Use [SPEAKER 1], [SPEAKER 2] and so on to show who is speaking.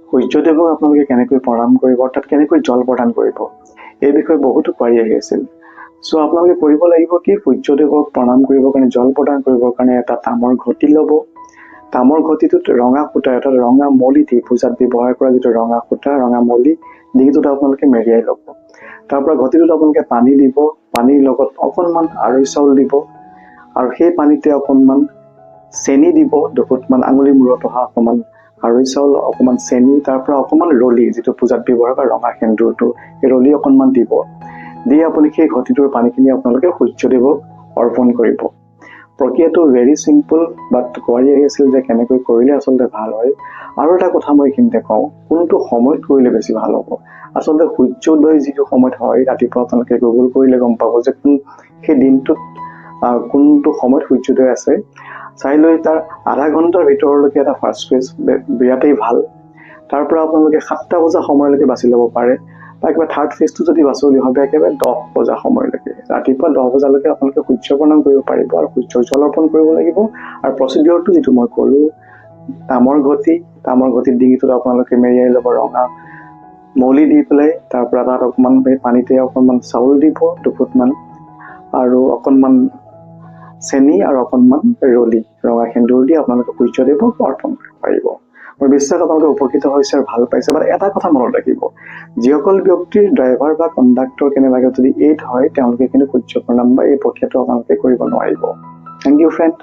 [SPEAKER 1] সূৰ্যদেৱক আপোনালোকে কেনেকৈ প্ৰণাম কৰিব, অৰ্থাৎ কেনেকৈ জল প্ৰদান কৰিব, এই বিষয়ে বহুতো কোৱাৰি আহি আছিল। চ' আপোনালোকে কৰিব লাগিব কি, সূৰ্যদেৱক প্ৰণাম কৰিবৰ কাৰণে, জল প্ৰদান কৰিবৰ কাৰণে এটা তামৰ ঘটি ল'ব। তামৰ ঘটিটোত ৰঙা সূতা, অৰ্থাৎ ৰঙা মলি দি, পূজাত ব্যৱহাৰ কৰা যিটো ৰঙা সূতা, ৰঙা মলি ডিঙিটোত আপোনালোকে মেৰিয়াই ল'ব। তাৰ পৰা ঘটিটোত আপোনালোকে পানী দিব, পানীৰ লগত অকণমান আৰৈ চাউল দিব, আৰু সেই পানীতে অকণমান চেনি দিব, দুফুটমান আঙুলি মূৰত অহা অকণমান আৰৈ চাউল, অকণমান চেনি, তাৰ পৰা অকণমান ৰলি, যিটো পূজাত ব্যৱহাৰ কৰা ৰঙা সেন্দুৰটো, সেই ৰলি অকণমান দিব। দি আপুনি সেই ঘটিটোৰ পানীখিনি আপোনালোকে সূৰ্যদেৱক অৰ্পণ কৰিব। প্ৰক্ৰিয়াটো ভেৰি চিম্পল, বাট কোৱাৰি আহি আছিল যে কেনেকৈ কৰিলে আচলতে ভাল হয়। আৰু এটা কথা মই এইখিনিতে কওঁ, কোনটো সময়ত কৰিলে বেছি ভাল হ'ব। আচলতে সূৰ্যোদয় যিটো সময়ত হয়, ৰাতিপুৱা আপোনালোকে গুগল কৰিলে গম পাব যে সেই দিনটোত কোনটো সময়ত সূৰ্যোদয় আছে। চাই লৈ তাৰ আধা ঘণ্টাৰ ভিতৰলৈকে এটা ফাৰ্ষ্ট ফেজ বিৰাটেই ভাল। তাৰ পৰা আপোনালোকে 7টা বজা সময়লৈকে বাছি ল'ব পাৰে, বা একেবাৰে থাৰ্ড ফেজটো যদি বাছলি হয় একেবাৰে 10 বজা সময়লৈকে, ৰাতিপুৱা 10 বজালৈকে আপোনালোকে সূৰ্য প্ৰণাম কৰিব পাৰিব আৰু সূৰ্যৰ জল অৰ্পণ কৰিব লাগিব। আৰু প্ৰচিডিউৰটো যিটো মই ক'লোঁ, তামৰ ঘটিত ডিঙিটোত আপোনালোকে মেৰিয়াই ল'ব ৰঙা মলি দি পেলাই, তাৰ পৰা তাত অকণমান পানীতে অকণমান চাউল দিব 2 ফুটমান, আৰু অকণমান চেনি আৰু অকণমান ৰলি, ৰঙা সেন্দুৰ দি আপোনালোকে সূৰ্যদেৱক অৰ্পণ কৰিব পাৰিব। মই বিশ্বাস আপোনালোকে উপকৃত হৈছে আৰু ভাল পাইছে। বাট এটা কথা মনত ৰাখিব, যিসকল ব্যক্তিৰ ড্ৰাইভাৰ বা কণ্ডাক্টৰ কেনেবাকৈ যদি এইড হয়, তেওঁলোকে কিন্তু সূৰ্য প্ৰণাম বা এই প্ৰক্ৰিয়াটো আপোনালোকে কৰিব নোৱাৰিব। Thank you friend.